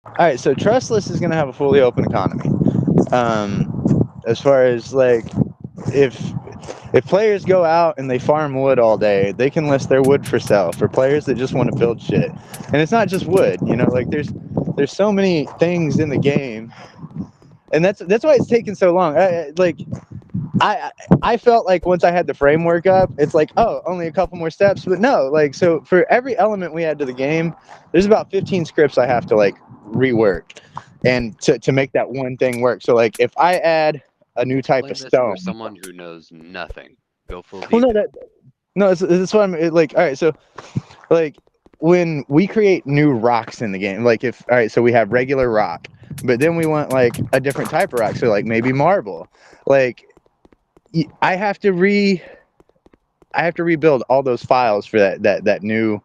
All right, so trustless is going to have a fully open economy. As far as like, if players go out and they farm wood all day, they can list their wood for sale for players that just want to build shit. And it's not just wood, you know, like there's so many things in the game, and that's why it's taken so long. I I felt like once I had the framework up, it's like, oh, only a couple more steps, but no, like, so for every element we add to the game, there's about 15 scripts I have to like rework and to make that one thing work. So like if I add a new type of Explain this for stone, someone who knows nothing. Go full well, no, detail. that's what I'm like. All right, so like when we create new rocks in the game, like if all right, so we have regular rock, but then we want like a different type of rock, so like maybe marble, like I have to rebuild all those files for that new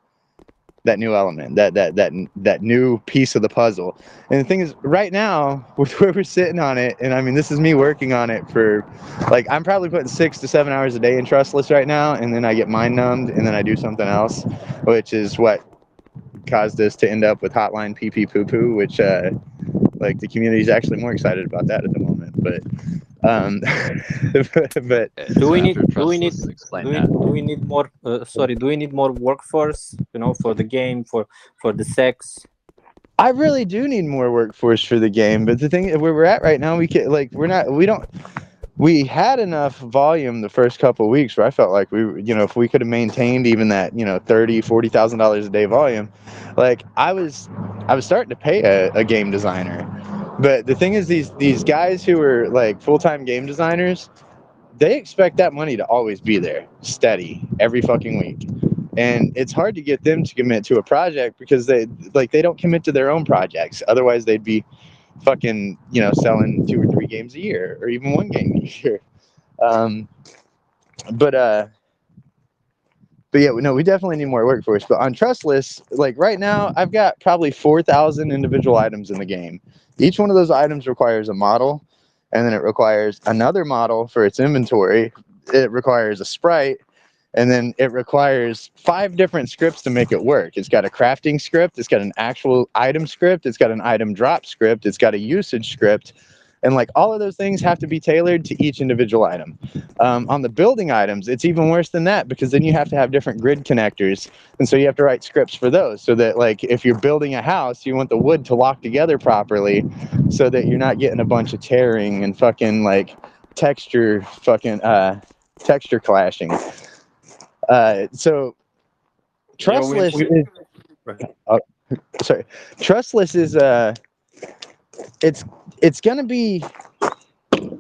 element, that new piece of the puzzle. And the thing is, right now, with where we're sitting on it, and I mean, this is me working on it for, like, I'm probably putting 6 to 7 hours a day in Trustless right now, and then I get mind numbed, and then I do something else, which is what caused us to end up with Hotline PP Poo Poo, which, like, the community is actually more excited about that at the moment. Um, but Okay, Do so we after need do we need trustless, explain that. do we need more sorry, do we need more workforce, for the game, for the sex? I really do need more workforce for the game, but the thing where we're at right now, we can like we don't we had enough volume the first couple of weeks where I felt like if we could have maintained even that 30-40 thousand dollars a day volume, like I was starting to pay a game designer, but the thing is these guys who are like full-time game designers, they expect that money to always be there, steady, every fucking week. And it's hard to get them to commit to a project because they don't commit to their own projects. Otherwise, they'd be fucking selling 2 or 3 games a year, or even one game a year. Um, but uh, but yeah, no, we definitely need more workforce. But on Trustless, like right now, I've got probably 4,000 individual items in the game. Each one of those items requires a model, and then it requires another model for its inventory. It requires a sprite, and then it requires 5 different scripts to make it work. It's got a crafting script, it's got an actual item script, it's got an item drop script, it's got a usage script, and like all of those things have to be tailored to each individual item. On the building items, it's even worse than that because then you have to have different grid connectors, and so you have to write scripts for those so that like if you're building a house, you want the wood to lock together properly so that you're not getting a bunch of tearing and fucking like texture clashing. So Yeah, trustless we is right. uh, sorry, trustless is it's gonna be,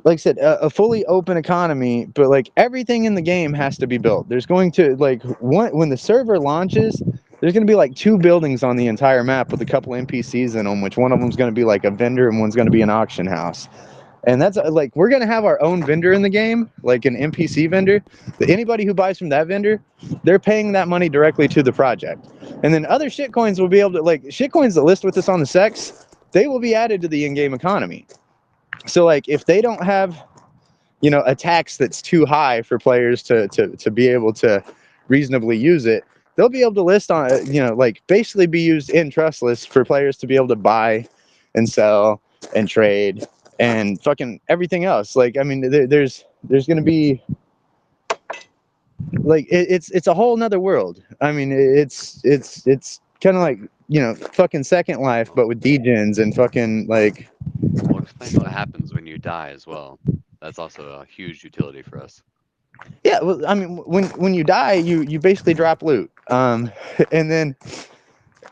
like I said, a fully open economy, but like everything in the game has to be built. There's going to like when the server launches, there's going to be like 2 buildings on the entire map with a couple NPCs in them, which one of them's going to be like a vendor and one's going to be an auction house. And that's like we're gonna have our own vendor in the game, like an NPC vendor. Anybody who buys from that vendor, they're paying that money directly to the project. And then other shitcoins will be able to like shitcoins that list with us on the sex, they will be added to the in-game economy. So like if they don't have a tax that's too high for players to be able to reasonably use it, they'll be able to list on like basically be used in trustless for players to be able to buy and sell and trade and fucking everything else. Like I mean there's gonna be like it's a whole nother world. I mean it's kind of like fucking Second Life but with degens and fucking like. Well, explain what happens when you die as well. That's also a huge utility for us. Yeah, well, I mean, when you die, you basically drop loot, and then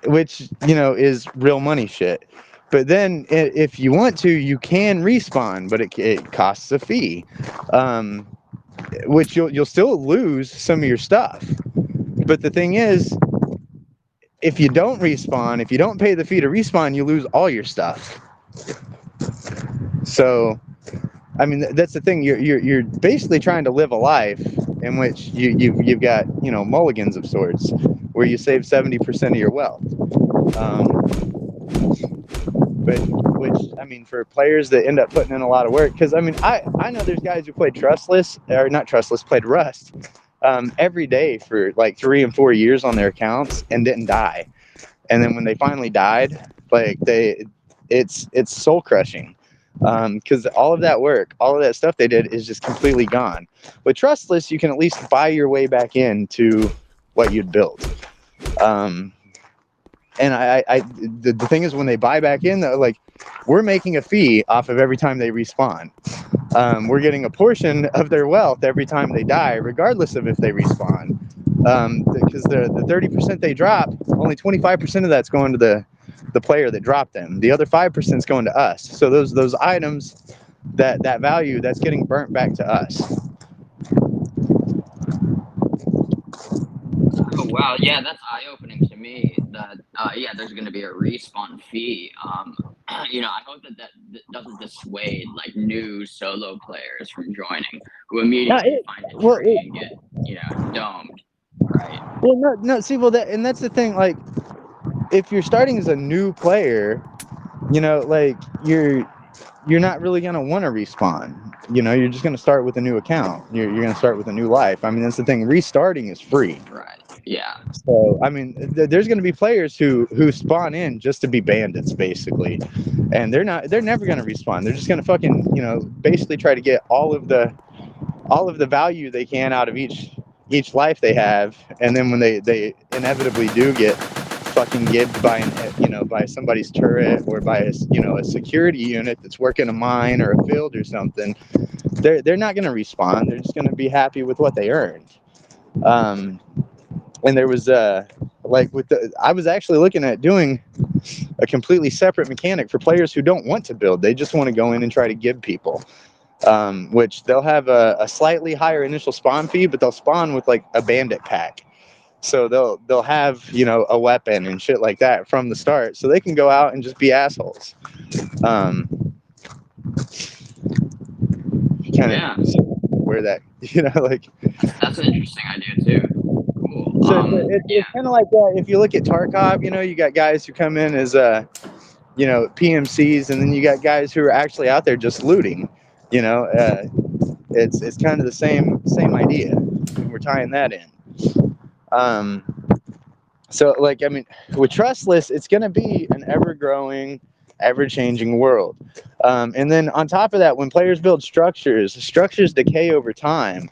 which is real money shit. But then if you want to, you can respawn, but it costs a fee, um, which you'll still lose some of your stuff. But the thing is, if you don't respawn, if you don't pay the fee to respawn, you lose all your stuff. So I mean, that's the thing. You're basically trying to live a life in which you've got mulligans of sorts, where you save 70% of your wealth. But which I mean, for players that end up putting in a lot of work, because I mean, I know there's guys who played Trustless or not Trustless, played Rust every day for like 3 and 4 years on their accounts and didn't die. And then when they finally died, like it's soul crushing, because all of that work, all of that stuff they did is just completely gone. With tRustless, you can at least buy your way back into what you'd built. Um, and the thing is, when they buy back in, though, like, we're making a fee off of every time they respawn. We're getting a portion of their wealth every time they die, regardless of if they respawn. Because the 30% they drop, only 25% of that's going to the player that dropped them. The other 5% is going to us. So those items, that value, that's getting burnt back to us. Oh wow, yeah, that's eye-opening to me. That yeah, there's going to be a respawn fee. I hope that doesn't dissuade like new solo players from joining, who immediately find a Well, tree and get domed, right? well, no. See, well, that's the thing. Like, if you're starting as a new player, like, you're not really going to want to respawn. You're just going to start with a new account. You're going to start with a new life. I mean, that's the thing. Restarting is free. Right. Yeah. So, I mean, there's going to be players who spawn in just to be bandits, basically, and they're never going to respawn. They're just going to fucking, basically try to get all of the value they can out of each life they have, and then when they inevitably do get fucking gibbed by by somebody's turret, or by a security unit that's working a mine or a field or something, they're not going to respawn. They're just going to be happy with what they earned. And there was like, I was actually looking at doing a completely separate mechanic for players who don't want to build. They just want to go in and try to give people. Which they'll have a slightly higher initial spawn fee, but they'll spawn with like a bandit pack. So they'll have a weapon and shit like that from the start, so they can go out and just be assholes. Kind of Yeah. where that like. That's an interesting idea too. Cool. So it's kind of like that. If you look at Tarkov, you got guys who come in as PMCs, and then you got guys who are actually out there just looting. It's kind of the same idea. We're tying that in. So, like, I mean, with tRustless, it's going to be an ever-growing, ever-changing world. And then on top of that, when players build structures decay over time.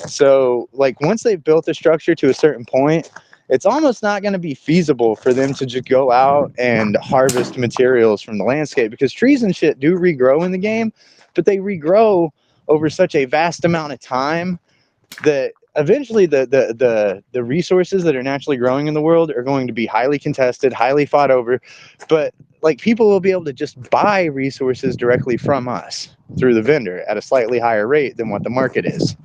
So, like, once they've built a structure to a certain point, it's almost not going to be feasible for them to just go out and harvest materials from the landscape, because trees and shit do regrow in the game, but they regrow over such a vast amount of time that eventually the resources that are naturally growing in the world are going to be highly contested, highly fought over. But like, people will be able to just buy resources directly from us through the vendor at a slightly higher rate than what the market is.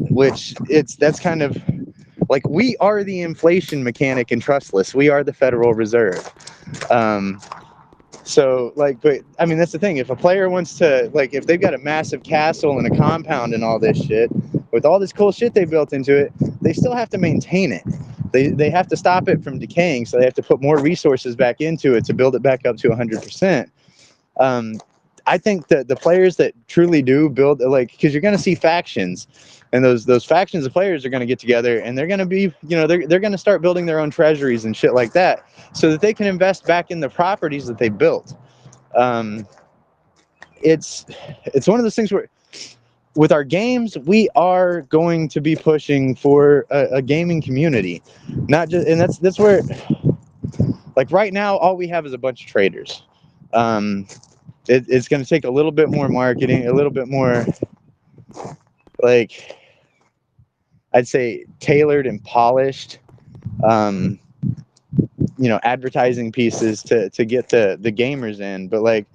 Which that's kind of like, we are the inflation mechanic in tRustless. We are the Federal Reserve. So, like, but I mean, that's the thing. If a player wants to, like, if they've got a massive castle and a compound and all this shit, with all this cool shit they built into it, they still have to maintain it. They have to stop it from decaying, so they have to put more resources back into it to build it back up to 100%. I think that the players that truly do build, like, because you're going to see factions, and those factions of players are going to get together, and they're going to be, they're going to start building their own treasuries and shit like that, so that they can invest back in the properties that they built. It's one of those things where, with our games, we are going to be pushing for a gaming community, not just, and that's where, like, right now, all we have is a bunch of traders. It's going to take a little bit more marketing, a little bit more, like, I'd say, tailored and polished, advertising pieces to get the gamers in. But, like,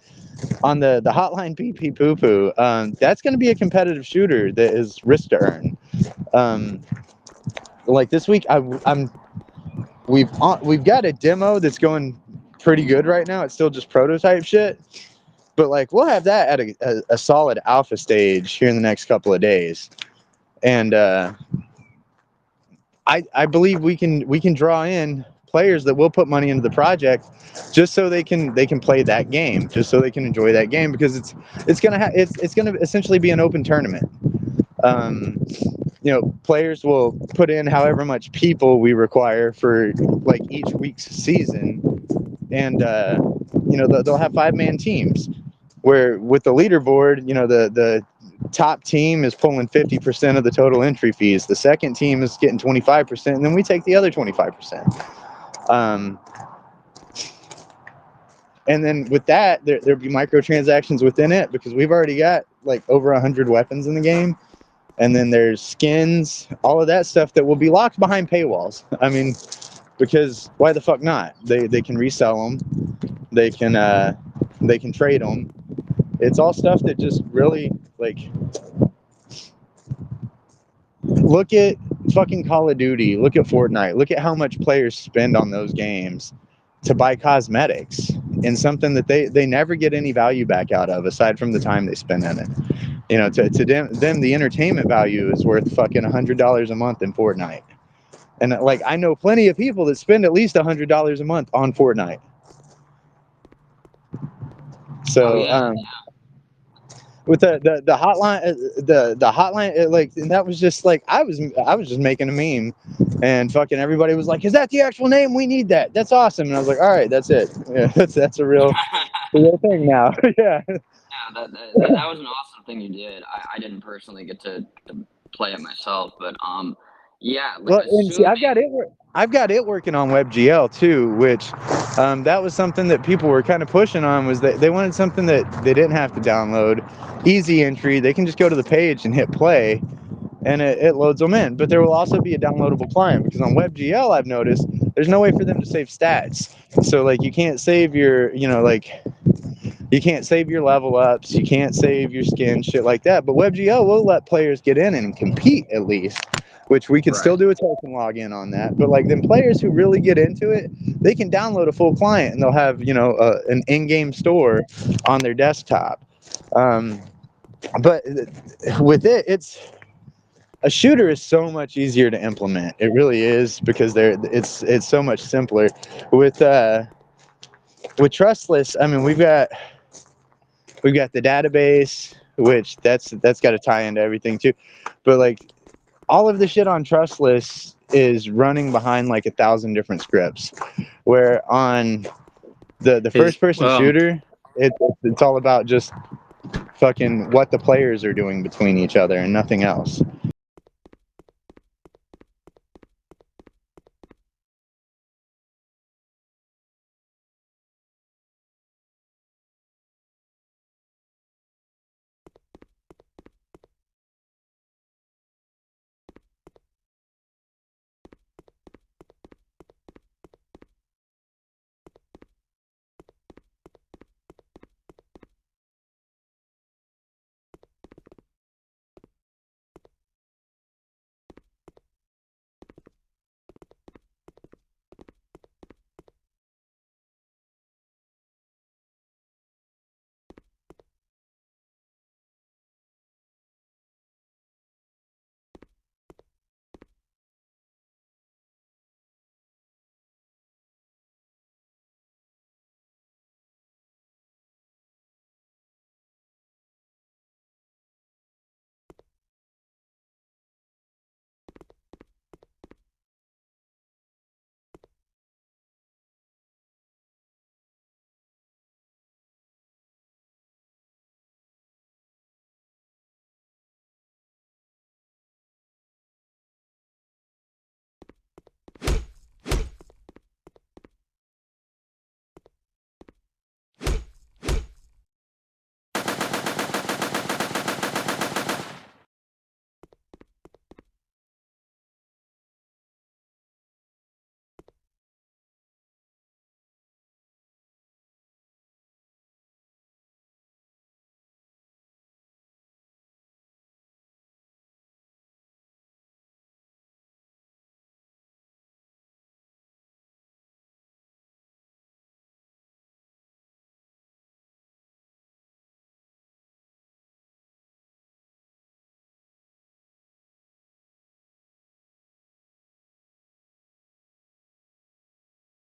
on the hotline PepePal, that's going to be a competitive shooter that is risk to earn. Like, this week, we've got a demo that's going pretty good right now. It's still just prototype shit. But, like, we'll have that at a solid alpha stage here in the next couple of days, and I believe we can draw in players that will put money into the project, just so they can play that game, just so they can enjoy that game, because it's gonna essentially be an open tournament. Players will put in however much people we require for, like, each week's season, and they'll have 5-man teams where with the leaderboard, the top team is pulling 50% of the total entry fees. The second team is getting 25%, and then we take the other 25%. And then with that, there'd be microtransactions within it because we've already got like over 100 weapons in the game. And then there's skins, all of that stuff that will be locked behind paywalls. I mean, because why the fuck not? They can resell them. They can trade them. It's all stuff that just really, like, look at fucking Call of Duty, look at Fortnite, look at how much players spend on those games to buy cosmetics and something that they never get any value back out of aside from the time they spend in it. To them, the entertainment value is worth fucking $100 a month in Fortnite. And like, I know plenty of people that spend at least $100 a month on Fortnite. So, with the hotline, the hotline, like, and that was just like, I was just making a meme, and fucking everybody was like, "Is that the actual name? We need that. That's awesome." And I was like, "All right, that's it. Yeah, that's a real thing now." Yeah. Yeah, that was an awesome thing you did. I didn't personally get to play it myself, but yeah. Like, Well, and see, I've got it working on WebGL too, which that was something that people were kind of pushing on, was that they wanted something that they didn't have to download, easy entry. They can just go to the page and hit play, and it loads them in. But there will also be a downloadable client, because on WebGL I've noticed there's no way for them to save stats. So like, you can't save your, you can't save your level ups, you can't save your skin, shit like that. But WebGL will let players get in and compete at least, which we could still do a token login on that. But like, them players who really get into it, they can download a full client and they'll have, an in-game store on their desktop. But with it's a shooter is so much easier to implement. It really is, because it's so much simpler. With tRustless, I mean, we've got the database, which that's got to tie into everything too. But like, all of the shit on tRustless is running behind like 1,000 different scripts, where on the first person shooter, it's all about just fucking what the players are doing between each other and nothing else.